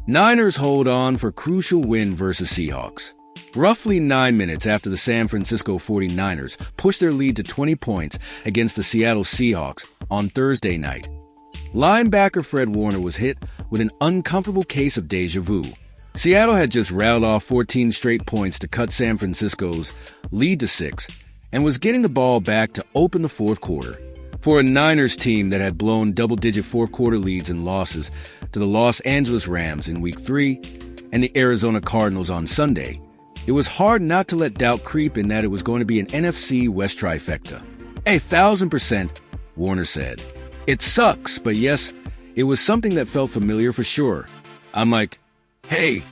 Niners hold on for crucial win versus Seahawks. Roughly 9 minutes after the San Francisco 49ers pushed their lead to 20 points against the Seattle Seahawks on Thursday night, linebacker Fred Warner was hit with an uncomfortable case of deja vu. Seattle had just rattled off 14 straight points to cut San Francisco's lead to 6 and was getting the ball back to open the fourth quarter. For a Niners team that had blown double-digit fourth-quarter leads and losses to the Los Angeles Rams in Week 3 and the Arizona Cardinals on Sunday, it was hard not to let doubt creep in that it was going to be an NFC West trifecta. 1,000%, Warner said. It sucks, but yes, it was something that felt familiar for sure. I'm like, hey,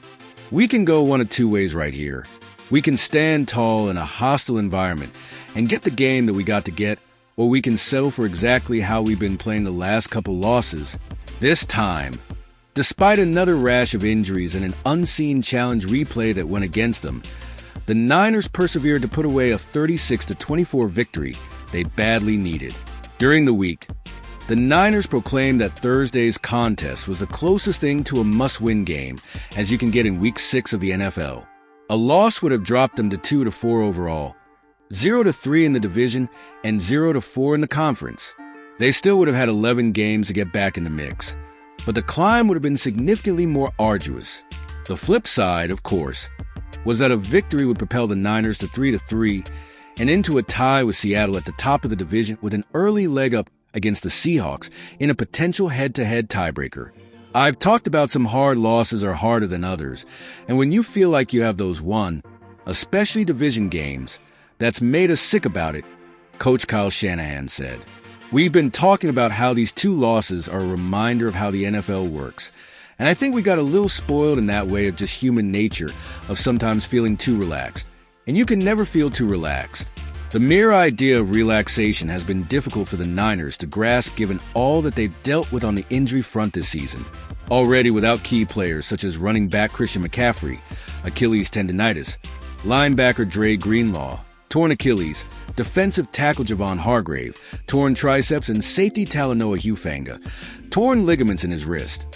we can go one of two ways right here. We can stand tall in a hostile environment and get the game that we got to get, or we can settle for exactly how we've been playing the last couple losses. This time, despite another rash of injuries and an unseen challenge replay that went against them, the Niners persevered to put away a 36-24 victory they badly needed. During the week, the Niners proclaimed that Thursday's contest was the closest thing to a must-win game as you can get in Week 6 of the NFL. A loss would have dropped them to 2-4 overall, 0-3 in the division, and 0-4 in the conference. They still would have had 11 games to get back in the mix, but the climb would have been significantly more arduous. The flip side, of course, was that a victory would propel the Niners to 3-3 and into a tie with Seattle at the top of the division with an early leg up against the Seahawks in a potential head-to-head tiebreaker. I've talked about some hard losses are harder than others, and when you feel like you have those won, especially division games, that's made us sick about it, Coach Kyle Shanahan said. We've been talking about how these two losses are a reminder of how the NFL works, and I think we got a little spoiled in that way of just human nature of sometimes feeling too relaxed. And you can never feel too relaxed. The mere idea of relaxation has been difficult for the Niners to grasp given all that they've dealt with on the injury front this season. Already without key players such as running back Christian McCaffrey, Achilles tendonitis, linebacker Dre Greenlaw, torn Achilles, defensive tackle Javon Hargrave, torn triceps, and safety Talanoa Hufanga, torn ligaments in his wrist.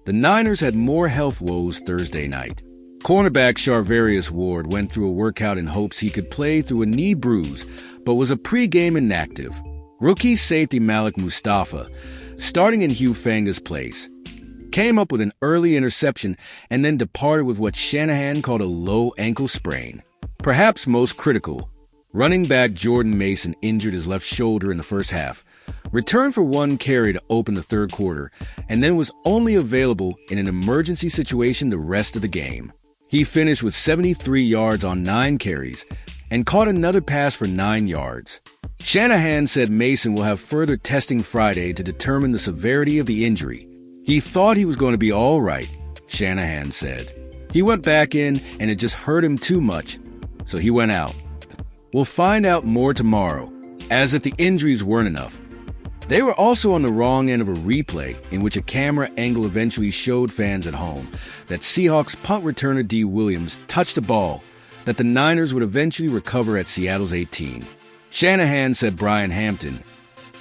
The Niners had more health woes Thursday night. Cornerback Charvarius Ward went through a workout in hopes he could play through a knee bruise, but was a pregame inactive. Rookie safety Malik Mustafa, starting in Hufanga's place, came up with an early interception and then departed with what Shanahan called a low ankle sprain. Perhaps most critical, running back Jordan Mason injured his left shoulder in the first half, returned for one carry to open the third quarter, and then was only available in an emergency situation the rest of the game. He finished with 73 yards on 9 carries and caught another pass for 9 yards. Shanahan said Mason will have further testing Friday to determine the severity of the injury. He thought he was going to be all right, Shanahan said. He went back in and it just hurt him too much, so he went out. We'll find out more tomorrow, as if the injuries weren't enough. They were also on the wrong end of a replay in which a camera angle eventually showed fans at home that Seahawks punt returner D. Williams touched a ball that the Niners would eventually recover at Seattle's 18. Shanahan said Brian Hampton,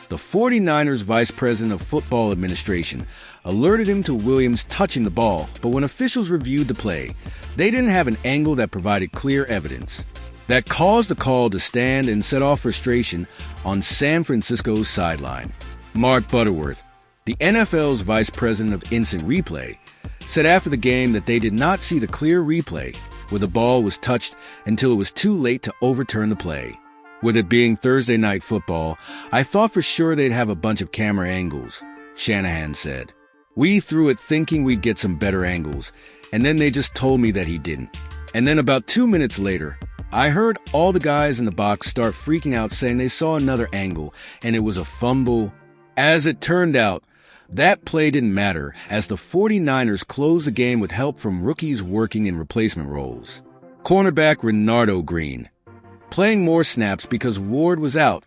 the 49ers vice president of football administration, alerted him to Williams touching the ball, but when officials reviewed the play, they didn't have an angle that provided clear evidence. That caused the call to stand and set off frustration on San Francisco's sideline. Mark Butterworth, the NFL's vice president of instant replay, said after the game that they did not see the clear replay where the ball was touched until it was too late to overturn the play. With it being Thursday night football, I thought for sure they'd have a bunch of camera angles, Shanahan said. We threw it thinking we'd get some better angles, and then they just told me that he didn't. And then about 2 minutes later, I heard all the guys in the box start freaking out saying they saw another angle and it was a fumble. As it turned out, that play didn't matter as the 49ers closed the game with help from rookies working in replacement roles. Cornerback Renardo Green, playing more snaps because Ward was out,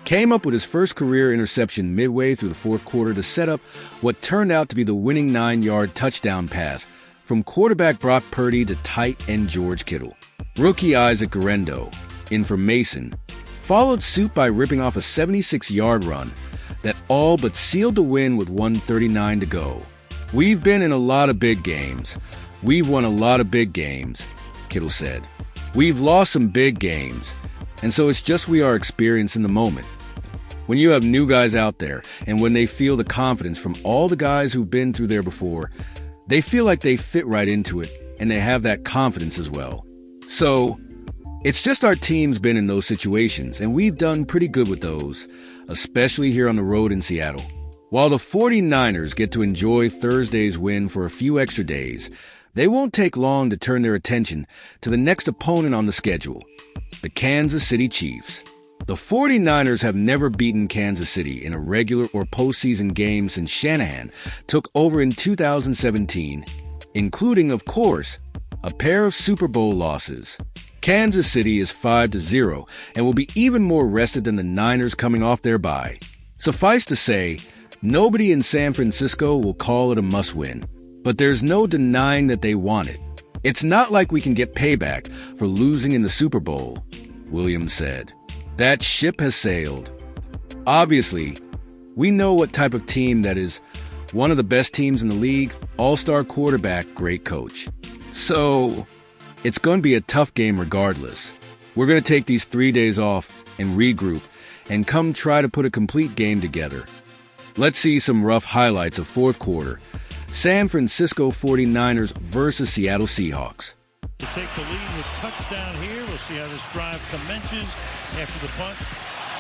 came up with his first career interception midway through the fourth quarter to set up what turned out to be the winning 9-yard touchdown pass from quarterback Brock Purdy to tight end George Kittle. Rookie Isaac Guerendo, in for Mason, followed suit by ripping off a 76-yard run that all but sealed the win with 1:39 to go. "We've been in a lot of big games. We've won a lot of big games," Kittle said. "We've lost some big games, and so it's just we are experiencing the moment." When you have new guys out there, and when they feel the confidence from all the guys who've been through there before, they feel like they fit right into it, and they have that confidence as well. So, it's just our team's been in those situations, and we've done pretty good with those, especially here on the road in Seattle. While the 49ers get to enjoy Thursday's win for a few extra days, they won't take long to turn their attention to the next opponent on the schedule, the Kansas City Chiefs. The 49ers have never beaten Kansas City in a regular or postseason game since Shanahan took over in 2017, including, of course, a pair of Super Bowl losses. Kansas City is 5-0 and will be even more rested than the Niners coming off their bye. Suffice to say, nobody in San Francisco will call it a must-win, but there's no denying that they want it. "It's not like we can get payback for losing in the Super Bowl," Williams said. "That ship has sailed. Obviously, we know what type of team that is. One of the best teams in the league, all-star quarterback, great coach. So, it's going to be a tough game regardless. We're going to take these 3 days off and regroup and come try to put a complete game together. Let's see some rough highlights of fourth quarter. San Francisco 49ers versus Seattle Seahawks." To take the lead with touchdown here. We'll see how this drive commences after the punt.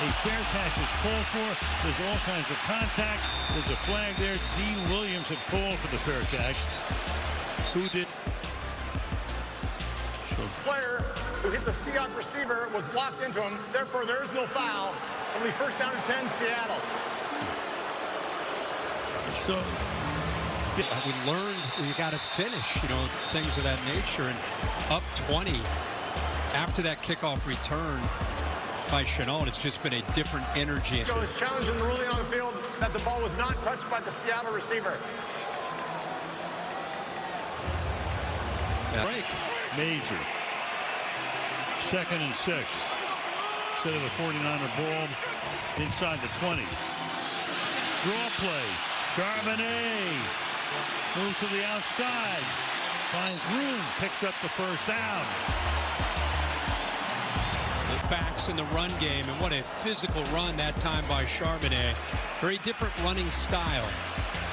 A fair catch is called for. There's all kinds of contact. There's a flag there. D. Williams had called for the fair catch. Who did? Player who hit the Seahawk receiver was blocked into him. Therefore, there is no foul. Only first down and 10, Seattle. So we learned we got to finish, things of that nature. And up 20 after that kickoff return by Chenault, it's just been a different energy. So it's challenging the ruling on the field that the ball was not touched by the Seattle receiver. Break. Major. 2nd and 6. Instead of the 49er ball inside the 20. Draw play. Charbonnet moves to the outside. Finds room. Picks up the first down. The backs in the run game, and what a physical run that time by Charbonnet. Very different running style.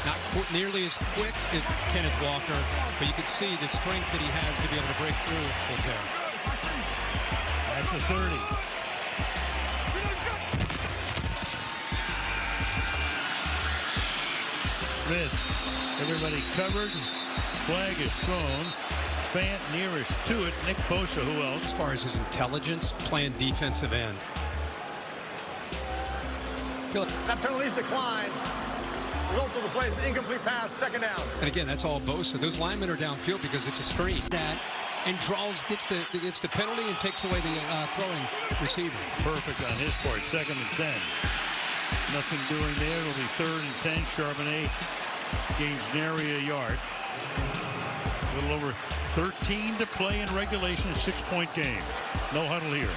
Not nearly as quick as Kenneth Walker, but you can see the strength that he has to be able to break through there. At the 30. Smith. Everybody covered. Flag is thrown. Fant nearest to it. Nick Bosa, who else? As far as his intelligence, playing defensive end. That penalty's declined. Result of the play is an incomplete pass, 2nd down. And again, that's all Bosa. Those linemen are downfield because it's a screen. And draws, gets the penalty and takes away the throwing receiver. Perfect on his part. 2nd and 10. Nothing doing there. It'll be 3rd and 10. Charbonnet gains nary a yard. A little over 13 to play in regulation. 6-point game. No huddle here.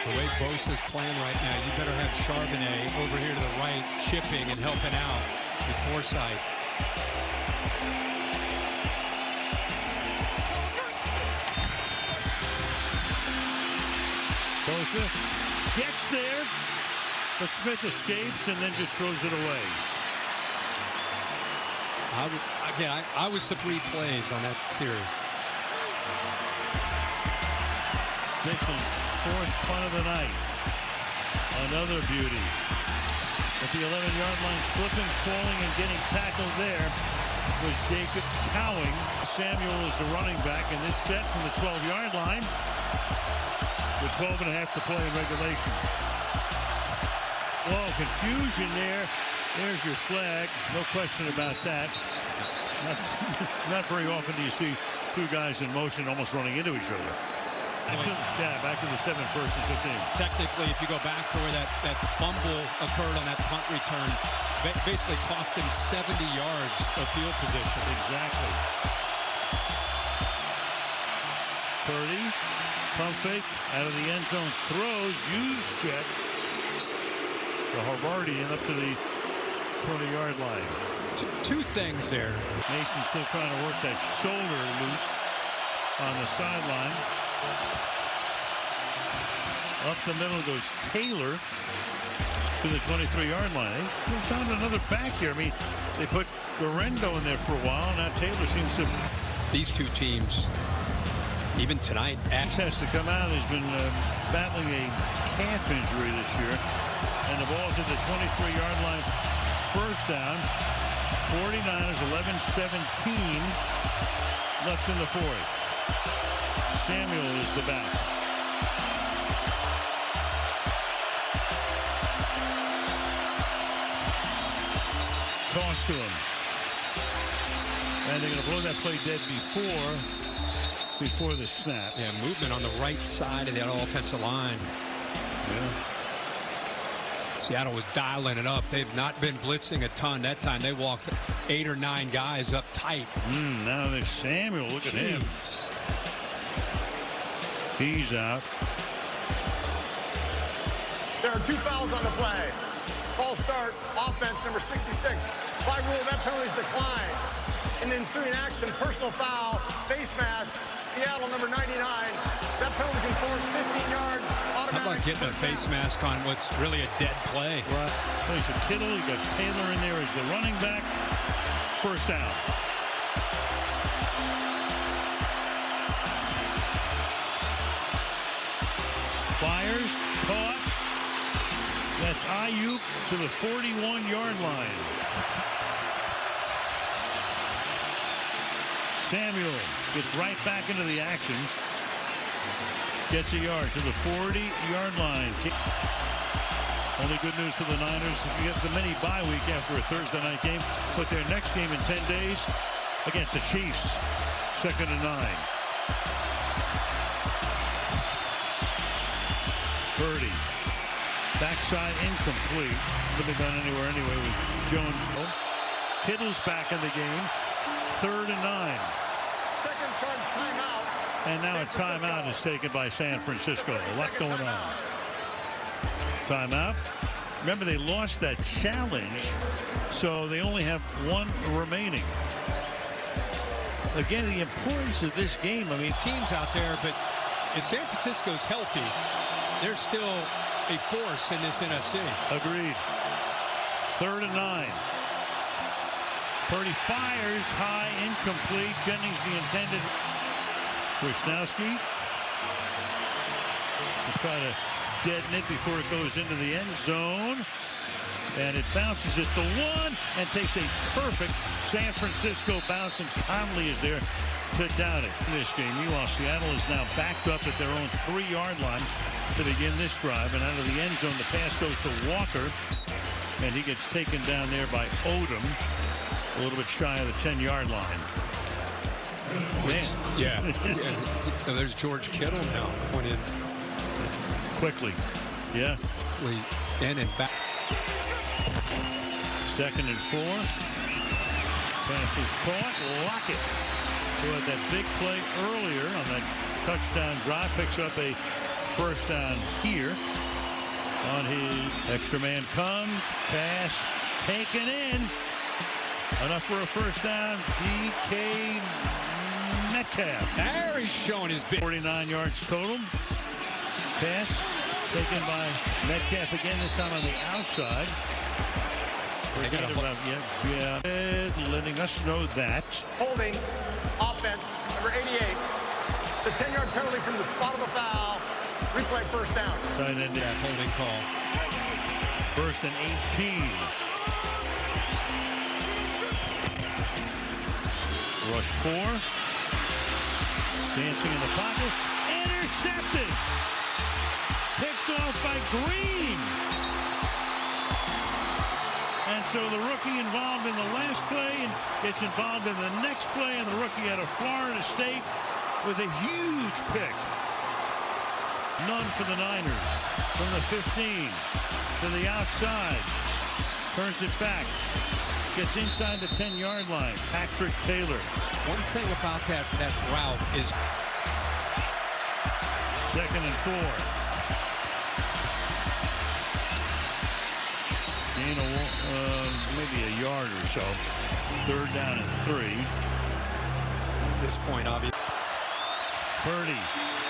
The way Bosa's playing right now, you better have Charbonnet over here to the right, chipping and helping out with foresight. Bosa gets there, but Smith escapes and then just throws it away. I was the 3 plays on that series. Dixon's 4th punt of the night. Another beauty. At the 11-yard line, slipping, falling, and getting tackled there was Jacob Cowing. Samuel is the running back in this set from the 12-yard line with 12 and a half to play in regulation. Oh, confusion there. There's your flag. No question about that. Not very often do you see 2 guys in motion almost running into each other. Back to the 7, 1st and 15. Technically, if you go back to where that fumble occurred on that punt return, basically cost him 70 yards of field position. Exactly. Purdy, pump fake, out of the end zone, throws, check. The Harvardian up to the 20-yard line. Two things there. Mason still trying to work that shoulder loose on the sideline. Up the middle goes Taylor to the 23-yard line. They found another back here. I mean, they put Garendo in there for a while. Now Taylor seems to... These two teams, even tonight... Access to come out. He's been battling a calf injury this year. And the ball's at the 23-yard line. First down. 49ers 11-17 left in the fourth. Samuel is the back. Toss to him. And they're going to blow that play dead before the snap. Yeah, movement on the right side of that offensive line. Yeah. Seattle was dialing it up. They've not been blitzing a ton. That time they walked 8 or 9 guys up tight. Now there's Samuel. Look at him. He's out. There are 2 fouls on the play. False start, offense number 66. By rule, that penalty is declined. In the ensuing action, personal foul, face mask, Seattle number 99. That penalty is enforced 15 yards. How about getting a face mask on what's really a dead play? Right. There's a Kittle. You got Taylor in there as the running back. First down. Fires, caught. That's Ayuk to the 41-yard line. Samuel gets right back into the action. Gets a yard to the 40-yard line. Only good news for the Niners. You get the mini bye week after a Thursday night game, but their next game in 10 days against the Chiefs. 2nd and 9. Purdy. Backside incomplete. Wouldn't have gone anywhere anyway with Jones. Kittle's back in the game. 3rd and 9. Second charge timeout. And now a timeout is taken by San Francisco. A lot going on. Timeout. Remember, they lost that challenge, so they only have 1 remaining. Again, the importance of this game. I mean, teams out there, but if San Francisco's healthy, they're still a force in this NFC. Agreed. 3rd and 9. Purdy fires high, incomplete. Jennings the intended. Wisnowski will try to deaden it before it goes into the end zone. And it bounces at the 1 and takes a perfect San Francisco bounce, and Conley is there to down it in this game. Meanwhile, Seattle is now backed up at their own 3-yard line to begin this drive. And out of the end zone, the pass goes to Walker. And he gets taken down there by Odom. A little bit shy of the 10-yard line. Man. Yeah. There's George Kittle now going in. Quickly. Yeah. In and back. 2nd and 4. Pass is caught. Lockett, who had that big play earlier on that touchdown drive, picks up a first down here on his extra man comes. Pass taken in. Enough for a first down. DK Metcalf. There he's showing his big. 49 yards total. Pass taken by Metcalf again, this time on the outside. Letting us know that. Holding, offense, number 88. The 10-yard penalty from the spot of the foul. Replay first down. Tight end, that holding call. 1st and 18. Rush 4. Dancing in the pocket. Intercepted. Picked off by Green. And so the rookie involved in the last play and gets involved in the next play, and the rookie out of Florida State with a huge pick. None for the Niners. From the 15 to the outside. Turns it back. Gets inside the 10-yard line. Patrick Taylor. One thing about that route is 2nd and 4. Gain maybe a yard or so. 3rd down and 3. At this point, obviously. Purdy,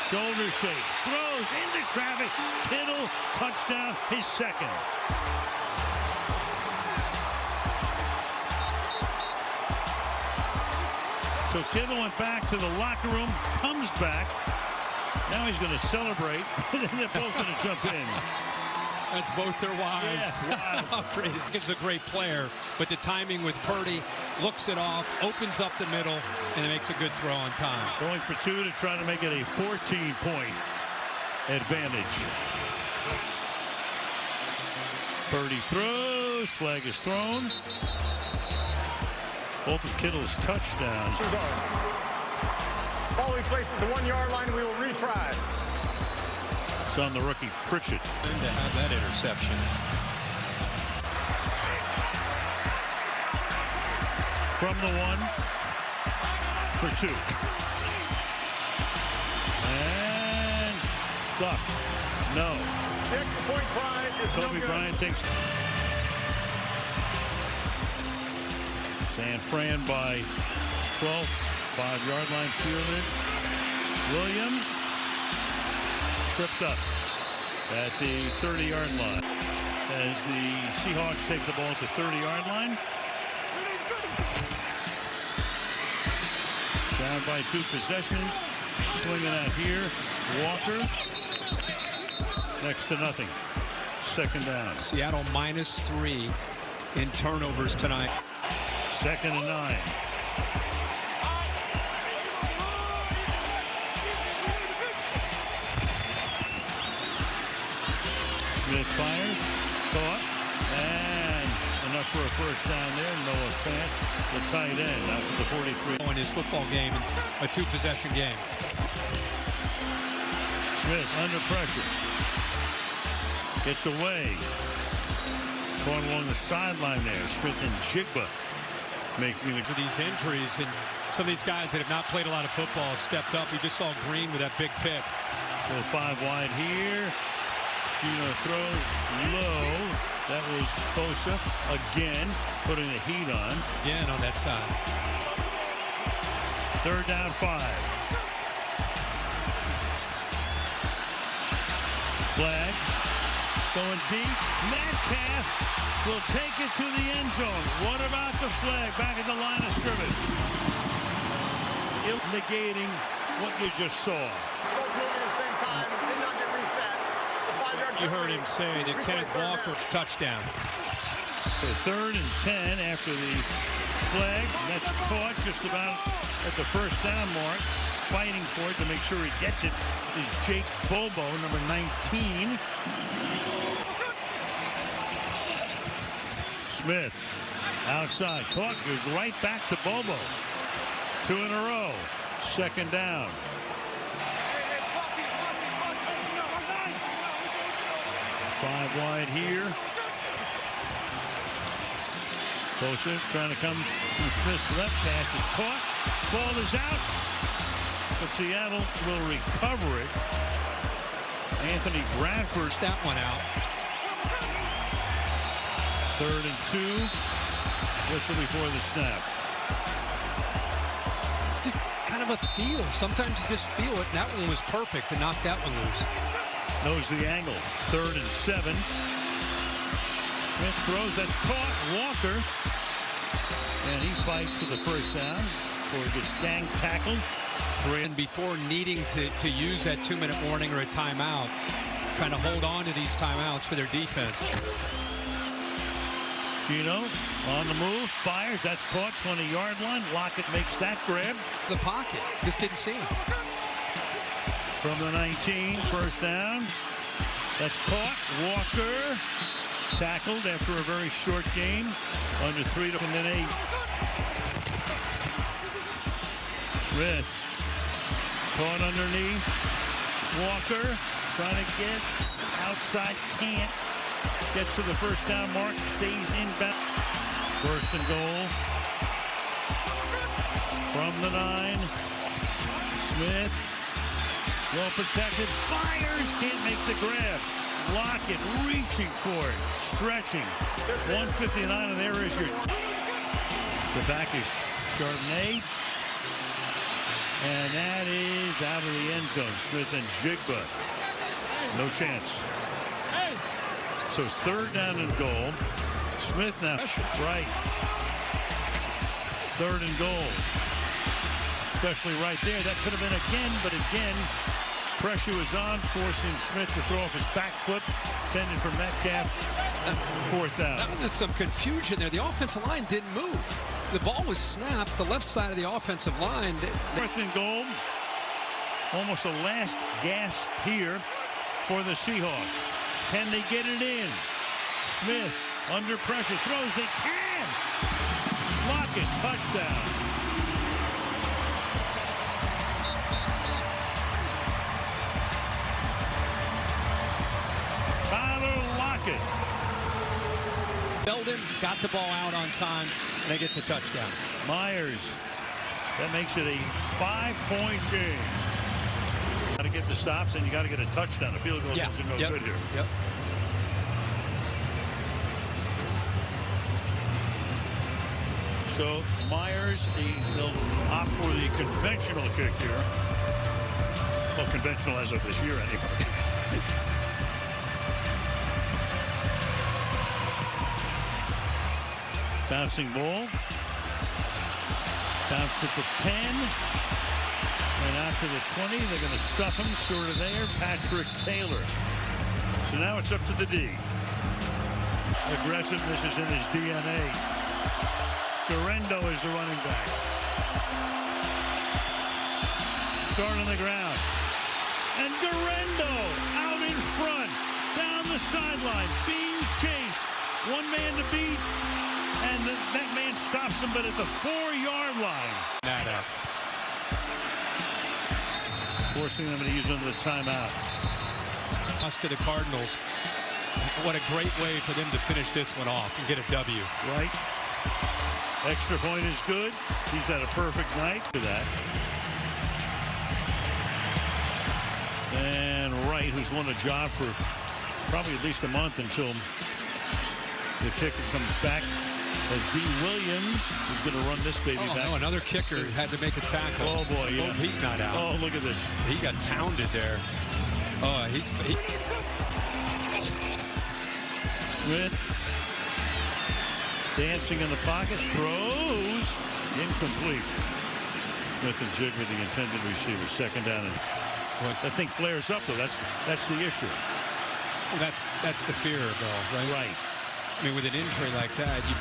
shoulder shake, throws into traffic. Kittle, touchdown, his 2nd. So Kittle went back to the locker room, comes back. Now he's going to celebrate. They're both going to jump in. That's both their wives. Yeah, wow. How great. He's a great player, but the timing with Purdy, looks it off, opens up the middle, and makes a good throw on time. Going for 2 to try to make it a 14-point advantage. Purdy throws, flag is thrown. Both of Kittle's touchdowns. Ball we place at the 1-yard line, we will retry. It's on the rookie Pritchett. And to have that interception. From the 1 for 2. And stuffed. No. Point Bryant is Kobe Bryant takes. San Fran by 12. 5-yard line fielded. Williams tripped up at the 30-yard line as the Seahawks take the ball at the 30-yard line. Down by 2 possessions. Swinging out here. Walker. Next to nothing. 2nd down. Seattle -3 in turnovers tonight. 2nd and 9. Smith fires, caught, and enough for a 1st down there. Noah Fant, the tight end, out to the 43. In his football game, a 2-possession game. Smith under pressure. Gets away. Going along the sideline there. Smith and Jigba making the... These injuries, and some of these guys that have not played a lot of football have stepped up. We just saw Green with that big pick. Go 5 wide here. Geno throws low. That was Bosa again, putting the heat on. Again on that side. 3rd down 5. Flag. Going deep. Metcalf will take it to the end zone. What about the flag back at the line of scrimmage? Negating what you just saw. Both moving at the same time, did not get reset. The 5-yard You heard him say that Kenneth Walker's touchdown. So 3rd and 10 after the flag. That's caught just about at the 1st down mark. Fighting for it to make sure he gets it is Jake Bobo, number 19. Smith outside. Caught. Goes right back to Bobo. 2 in a row. 2nd down. Five wide here. Bosa trying to come from Smith's left. Pass is caught. Ball is out. But Seattle will recover it. Anthony Bradford. That one out. 3rd and 2. Whistle before the snap. Just kind of a feel. Sometimes you just feel it, and that one was perfect to knock that one loose. Knows the angle. 3rd and 7. Smith throws. That's caught. Walker. And he fights for the 1st down before he gets gang tackled. And before needing to use that 2-minute warning or a timeout, trying to hold on to these timeouts for their defense. Geno on the move. Fires. That's caught. 20-yard line. Lockett makes that grab. The pocket. Just didn't see him. From the 19, 1st down. That's caught. Walker tackled after a very short game. Under 3 to 8. Smith caught underneath. Walker trying to get outside. Can't. Gets to the 1st down mark. Stays inbound. 1st and goal. From the 9. Smith Well protected. Fires. Can't make the grab. Lockett reaching for it. Stretching. 159, and there is your... The back is Chardonnay. And that is out of the end zone. Smith and Jigba. No chance. So third down and goal. Smith now right. Third and goal. Especially right there. That could have been again, but again, pressure was on, forcing Smith to throw off his back foot. Intended for Metcalf. Fourth down. There's some confusion there. The offensive line didn't move. The ball was snapped. The left side of the offensive line. Fourth and goal. Almost a last gasp here for the Seahawks. Can they get it in? Smith under pressure throws. They can. Lockett touchdown. Lockett. Held him, got the ball out on time, and they get the touchdown. Myers. That makes it a 5-point game. Got to get the stops, and you got to get a touchdown. The field goal is no good here. Yep. So Myers, they'll opt for the conventional kick here. Well, conventional as of this year, anyway. Bouncing ball. Bounced at the 10. And out to the 20. They're going to stuff him short of there. Patrick Taylor. So now it's up to the D. Aggressiveness is in his DNA. Durendo is the running back. Start on the ground. And Durendo out in front. Down the sideline. Being chased. One man to beat. And that man stops him, but at the 4-yard line. Forcing them to use under the timeout. Us to the Cardinals. What a great way for them to finish this one off and get a W. Right. Extra point is good. He's had a perfect night for that. And Wright, who's won a job for probably at least a month until the kicker comes back. As D. Williams is going to run this baby back. No, another kicker had to make a tackle. Oh, boy, yeah. Oh, he's not out. Oh, look at this. He got pounded there. Oh, Smith dancing in the pocket. Throws. Incomplete. Smith and Jigba, the intended receiver. Second down. And that thing flares up, though. That's the issue. Well, that's the fear, though, right? Right. I mean, with an injury like that, you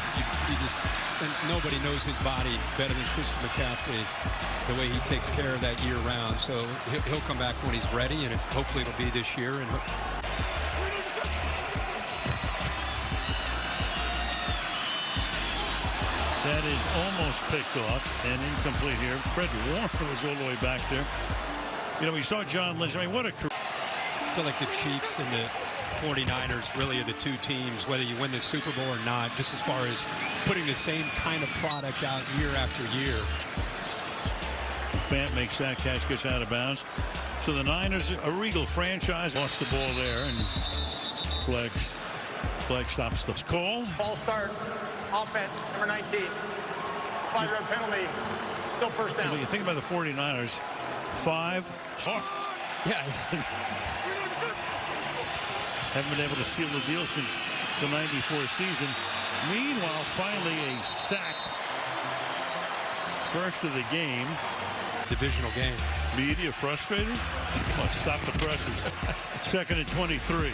just, and nobody knows his body better than Christian McCaffrey, the way he takes care of that year-round. So he'll come back when he's ready, and hopefully it'll be this year. And that is almost picked off and incomplete here. Fred Warner was all the way back there. You know, we saw John Lynch. I mean, what a career. I feel like the Chiefs and the 49ers really are the two teams, whether you win the Super Bowl or not, just as far as putting the same kind of product out year after year. Fant makes that catch, gets out of bounds. So the Niners, a regal franchise, lost the ball there, and Fleck stops the call. Ball start, offense, number 19. 5-yard penalty, still first down. When you think about the 49ers, 5. Yeah. Haven't been able to seal the deal since the '94 season. Meanwhile, finally a sack. First of the game. Divisional game. Media frustrated? Come on, stop the presses. Second and 23.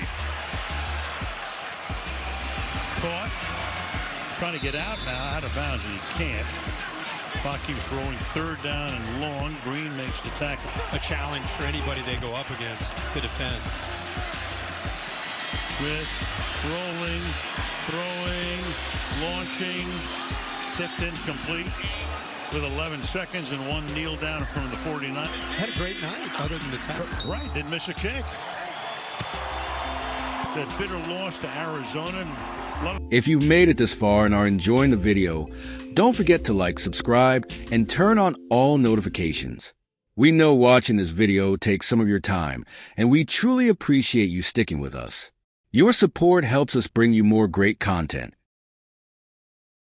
Caught. Trying to get out now, out of bounds, and he can't. Clock keeps rolling. Third down and long. Green makes the tackle. A challenge for anybody they go up against to defend. Smith rolling, throwing, launching, tipped incomplete with 11 seconds and one kneel down from the 49. Had a great night other than the tackle. Right, didn't miss a kick. That bitter loss to Arizona. If you've made it this far and are enjoying the video, don't forget to like, subscribe, and turn on all notifications. We know watching this video takes some of your time, and we truly appreciate you sticking with us. Your support helps us bring you more great content.